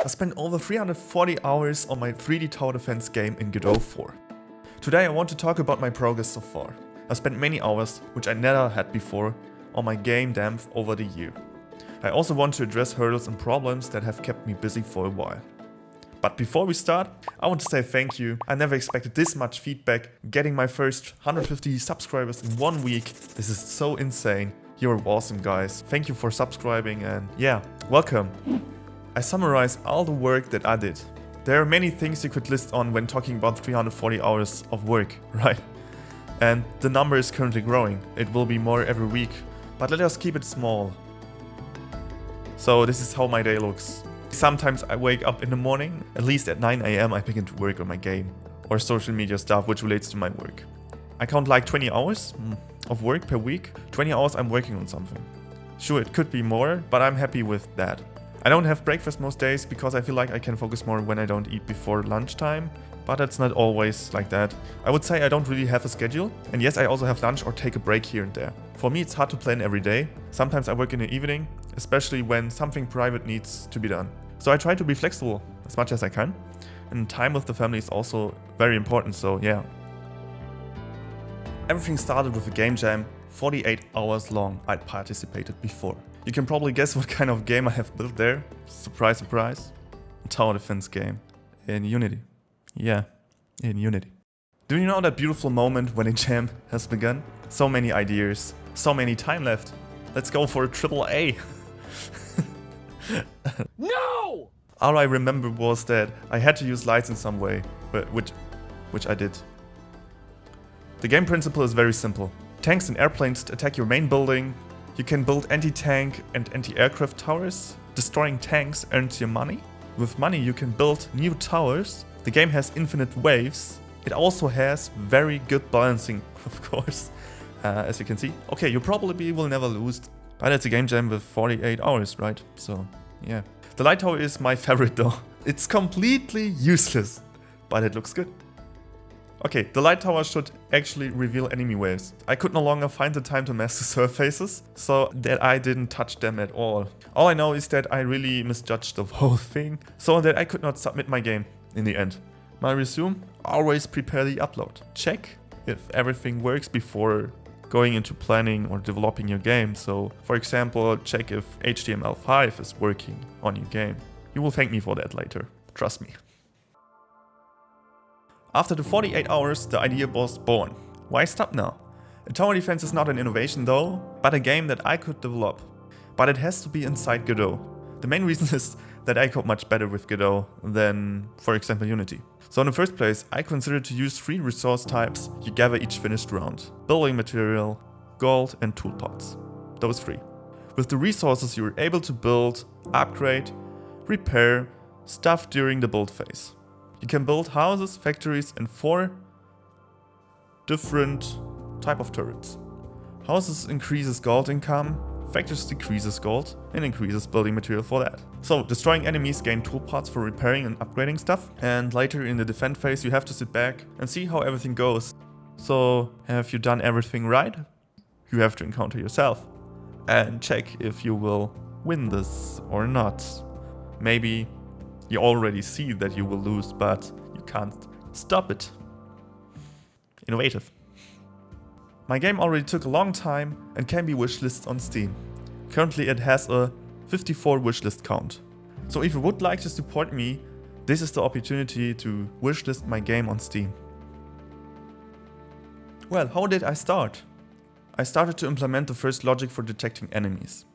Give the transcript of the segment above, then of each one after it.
I spent over 340 hours on my 3D tower defense game in Godot 4. Today I want to talk about my progress so far. I spent many hours, which I never had before, on my game Dampf over the year. I also want to address hurdles and problems that have kept me busy for a while. But before we start, I want to say thank you. I never expected this much feedback. Getting my first 150 subscribers in 1 week, this is so insane. You're awesome guys. Thank you for subscribing and yeah, welcome. I summarize all the work that I did. There are many things you could list on when talking about 340 hours of work, right? And the number is currently growing. It will be more every week, but let us keep it small. So this is how my day looks. Sometimes I wake up in the morning, at least at 9 AM I begin to work on my game or social media stuff which relates to my work. I count like 20 hours of work per week. 20 hours I'm working on something. Sure, it could be more, but I'm happy with that. I don't have breakfast most days because I feel like I can focus more when I don't eat before lunchtime, but that's not always like that. I would say I don't really have a schedule, and yes, I also have lunch or take a break here and there. For me, it's hard to plan every day. Sometimes I work in the evening, especially when something private needs to be done. So I try to be flexible as much as I can, and time with the family is also very important, so yeah. Everything started with a game jam, 48 hours long. I'd participated before. You can probably guess what kind of game I have built there. Surprise, surprise. A tower defense game in Unity. Yeah, in Unity. Do you know that beautiful moment when a jam has begun? So many ideas, so many time left. Let's go for a AAA. No! All I remember was that I had to use lights in some way, which I did. The game principle is very simple. Tanks and airplanes attack your main building. You can build anti-tank and anti-aircraft towers. Destroying tanks earns you money. With money you can build new towers. The game has infinite waves. It also has very good balancing, of course, as you can see. Okay, you probably will never lose, but it's a game jam with 48 hours, right? So, yeah. The light tower is my favorite though. It's completely useless, but it looks good. Okay, the light tower should actually reveal enemy waves. I could no longer find the time to mask the surfaces, so that I didn't touch them at all. All I know is that I really misjudged the whole thing, so that I could not submit my game in the end. My resume, always prepare the upload. Check if everything works before going into planning or developing your game. So, for example, check if HTML5 is working on your game. You will thank me for that later, trust me. After the 48 hours, the idea was born. Why stop now? A tower defense is not an innovation though, but a game that I could develop. But it has to be inside Godot. The main reason is that I code much better with Godot than, for example, Unity. So in the first place, I considered to use 3 resource types you gather each finished round. Building material, gold and tool pots. Those 3. With the resources you are able to build, upgrade, repair stuff during the build phase. You can build houses, factories and 4 different type of turrets. Houses increases gold income, factories decreases gold and increases building material for that. So destroying enemies gain tool parts for repairing and upgrading stuff, and later in the defend phase you have to sit back and see how everything goes. So have you done everything right? You have to encounter yourself and check if you will win this or not. Maybe you already see that you will lose, but you can't stop it. Innovative. My game already took a long time and can be wishlisted on Steam. Currently it has a 54 wishlist count. So if you would like to support me, this is the opportunity to wishlist my game on Steam. Well, how did I start? I started to implement the first logic for detecting enemies.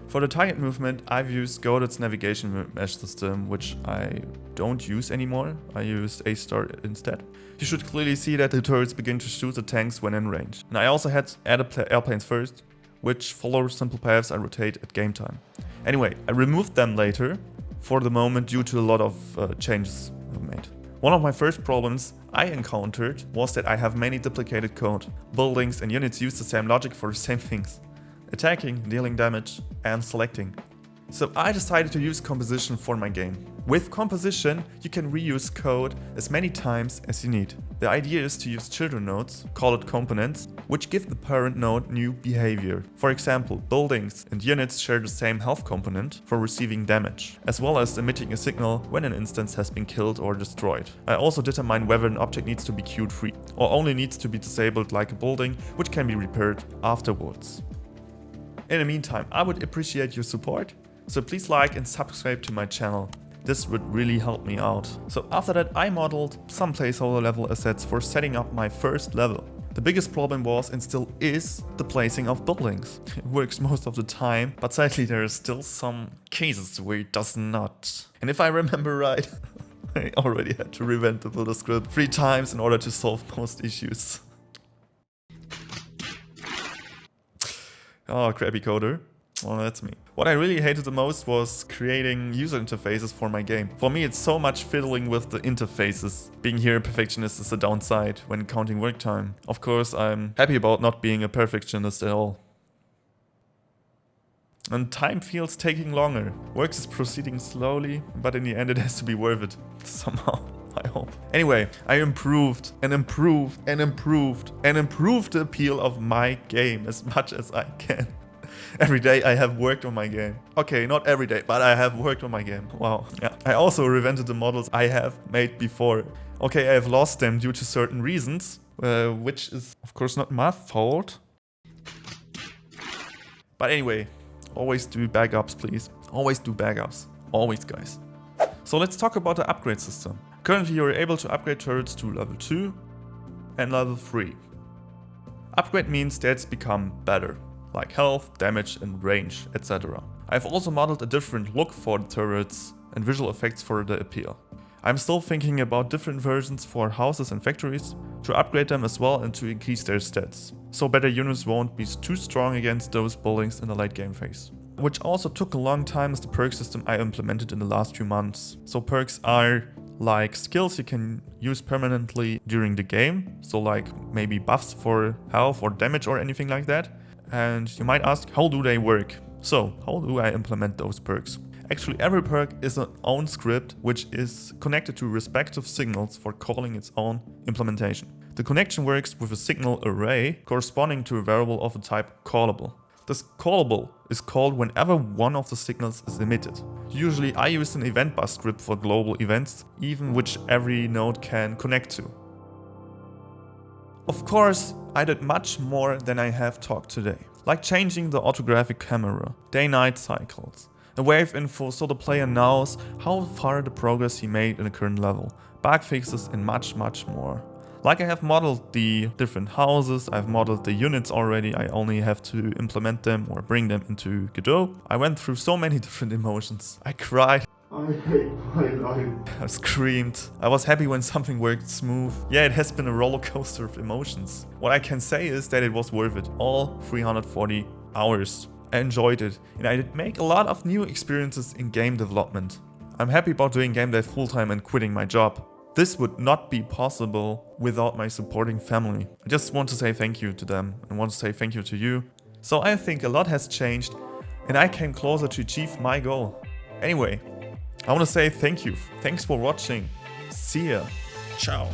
For the target movement, I've used Godot's navigation mesh system, which I don't use anymore. I use A-Star instead. You should clearly see that the turrets begin to shoot the tanks when in range. And I also had added airplanes first, which follow simple paths I rotate at game time. Anyway, I removed them later, for the moment due to a lot of changes I've made. One of my first problems I encountered was that I have many duplicated code. Buildings and units use the same logic for the same things. Attacking, dealing damage, and selecting. So I decided to use composition for my game. With composition, you can reuse code as many times as you need. The idea is to use children nodes, call it components, which give the parent node new behavior. For example, buildings and units share the same health component for receiving damage, as well as emitting a signal when an instance has been killed or destroyed. I also determine whether an object needs to be queued free, or only needs to be disabled like a building, which can be repaired afterwards. In the meantime, I would appreciate your support, so please like and subscribe to my channel. This would really help me out. So after that, I modeled some placeholder level assets for setting up my first level. The biggest problem was and still is the placing of buildings. It works most of the time, but sadly there are still some cases where it does not. And if I remember right, I already had to revamp the builder script 3 times in order to solve most issues. Oh, crappy coder. Well, that's me. What I really hated the most was creating user interfaces for my game. For me, it's so much fiddling with the interfaces. Being here a perfectionist is a downside when counting work time. Of course, I'm happy about not being a perfectionist at all. And time feels taking longer. Work is proceeding slowly, but in the end it has to be worth it. Somehow, I hope. Anyway, I improved and improved and improved and improved the appeal of my game as much as I can. Every day I have worked on my game. Okay, not every day, but I have worked on my game. Wow. Yeah. I also revented the models I have made before. Okay, I have lost them due to certain reasons, which is of course not my fault. But anyway, always do backups, please. Always do backups. Always, guys. So let's talk about the upgrade system. Currently you're able to upgrade turrets to level 2 and level 3. Upgrade means stats become better, like health, damage and range, etc. I've also modeled a different look for the turrets and visual effects for the appeal. I'm still thinking about different versions for houses and factories, to upgrade them as well and to increase their stats, so better units won't be too strong against those buildings in the late game phase. Which also took a long time as the perk system I implemented in the last few months. So perks are like skills you can use permanently during the game, so like maybe buffs for health or damage or anything like that. And you might ask, how do they work? So, how do I implement those perks? Actually, every perk is an own script which is connected to respective signals for calling its own implementation. The connection works with a signal array corresponding to a variable of a type callable. This callable is called whenever one of the signals is emitted. Usually I use an event bus script for global events, even which every node can connect to. Of course, I did much more than I have talked today, like changing the orthographic camera, day-night cycles, a wave info so the player knows how far the progress he made in the current level, bug fixes and much more. Like I have modeled the different houses, I've modeled the units already, I only have to implement them or bring them into Godot. I went through so many different emotions. I cried. I hate my life. I screamed. I was happy when something worked smooth. Yeah, it has been a roller coaster of emotions. What I can say is that it was worth it. All 340 hours. I enjoyed it. And I did make a lot of new experiences in game development. I'm happy about doing game dev full time and quitting my job. This would not be possible without my supporting family. I just want to say thank you to them and want to say thank you to you. So I think a lot has changed and I came closer to achieve my goal. Anyway, I want to say thank you. Thanks for watching. See ya. Ciao.